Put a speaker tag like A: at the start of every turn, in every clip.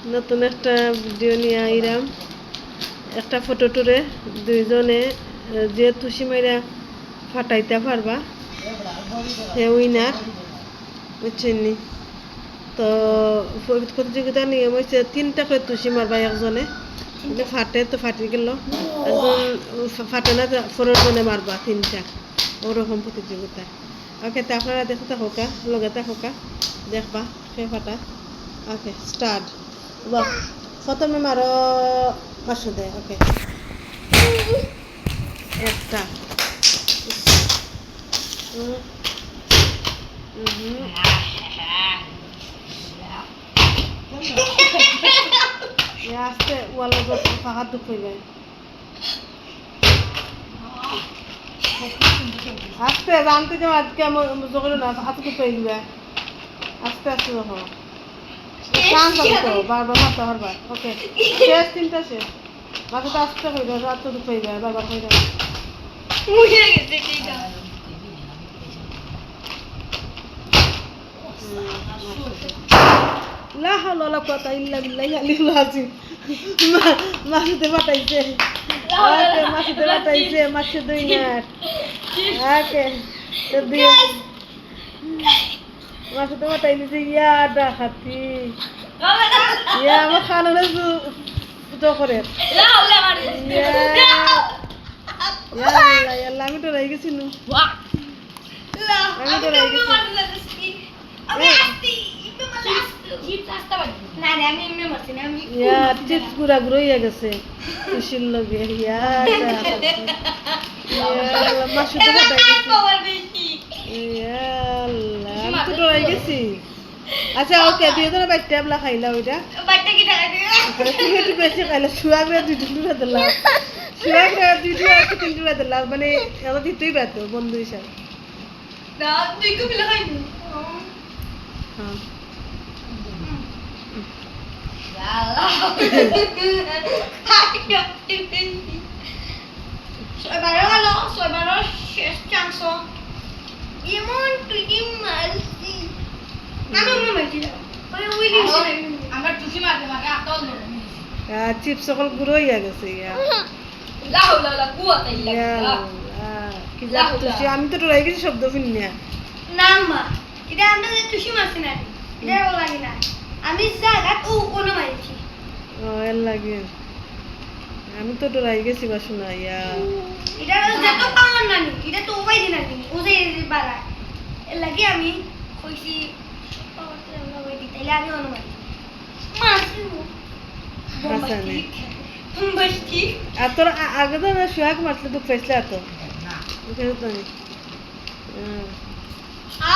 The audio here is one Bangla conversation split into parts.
A: নতুন একটা ভিডিও নিয়ে আইরাম একটা ফটো টুরে দুইজনে যে তুষি মাইরা ফাটাইতে পারবা হে উইনার বুঝছেননি। তো প্রতিযোগিতার নিয়ম হচ্ছে 3টা করে তুষি মারবা একজনে, ফাটে তো ফাটি গেল, একজন ফাটে না পরের জনে মারবা 3টা, ওরকম প্রতিযোগিতা। ওকে, তো আপনারা দেখতে হোকা লগে হোকা দেখবা সে ফাটা। Okay start. বাহ, প্রথমে মারো পাঁচশো দেয়। ওকে, একটা আস্তে ওয়ালের ফাঁকা দুঃখ হইবে, আস্তে জানতে যে আজকে আমার না হাতে দুঃখ হয়ে দিবে, আস্তে আস্তে দেখো চান্স আছে তো বারবার মারতে পারবা। ওকে, শেষ 3টা শেষ, মাথাতে আস্তে হইবে, রাত দুঃখ হয়ে যায় বারবার হয়ে যাবে। লা হাওলা ওয়ালা কুওয়াতা ইল্লা বিল্লাহি আলিয়্যিল আযীম। মাসুদে পাঠাইছে, ওকে মাসুদে পাঠাইছে, মাসুদ 2 মিনিট। ওকে, তো দিয়ে মাসুদে পাঠাইছে ইয়া ডাকাতি, ইয়া আমার খানানে তো করে ইয়া আমি তো রয়ে গেছি নু, আমি তো রয়ে গেছি। চিপস গুড়া গুঁড়ো হয়ে গেছে খুশির লগে। মাসুদে আমি তো ডরাই গেছি। আচ্ছা ওকে, 2 বাইটটা আমলা খাইলা, ওইটা তুমি একটু বেশি খাইলা, শুয়াগরে 2 টুকরা দিলাম, শুয়াগরে 2 টুকরা দিলাম, মানে আমার দিতেই পারত বন্ধু হিসাবে। হ্যাঁ চিপস সকল গুঁড়ো হইয়া গেছে। আমি তো ডরাই গেছি শব্দ শুনিয়া।
B: না মা, এটা আমরা যে তুষি মারছি না, এটা লাগে না, আমি জায়গাত ও কোনো মারছি।
A: ও এর লাগে আমি তো ডরাই গেছি বা শোনা।
B: এটা যত পাওয়ার নানি, এটা তো ওই দিন নানি ও যে বাড়া এর লাগে আমি কইছি পাওয়ারটা আমরা ওই দিই, তাইলে আমি অনুমান মারছি
A: হাসানে
B: বসছি।
A: আর তোর আগে তো না শুয়াক মারলে তো ফেসলে এত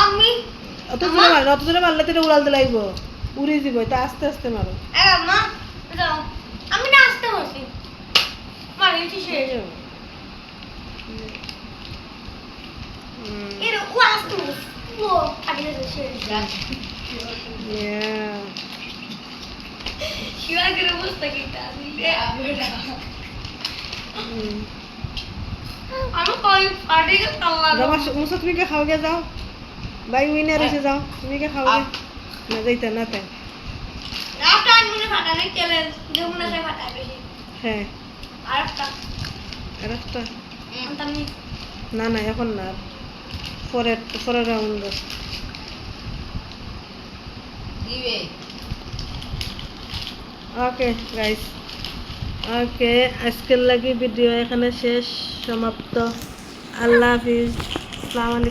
B: আমি
A: অত জোরে মারো, অত জোরে মারলে তো উড়ালতে লাগবো, উড়ে যাব। তা আস্তে আস্তে মারো।
B: মা যাও, আমি না আসতে বলছি মারিছি শেষ। এর ও আসতে ও আগে শেষ শিবা করে বসতে কিটা দিলে আমি কই পাড়ি কে তাল্লা
A: জামা মুসা তুমি কে খাওগে যাও, ভাই উইনার এসে যাও, তুমি কে খাওগে না যাইতা না তাই
B: রাস্তা আনমনে ফাটালে চ্যালেঞ্জ যমুনা সে ফাটাবে।
A: হ্যাঁ
B: আরেকটা আমি
A: না না এখন না, পরের রাউন্ড দিবে। ওকে গাইস, ওকে আজকের লাগি ভিডিও এখানে শেষ, সমাপ্ত। আল্লাহ হাফিজ, আসসালামু আলাইকুম।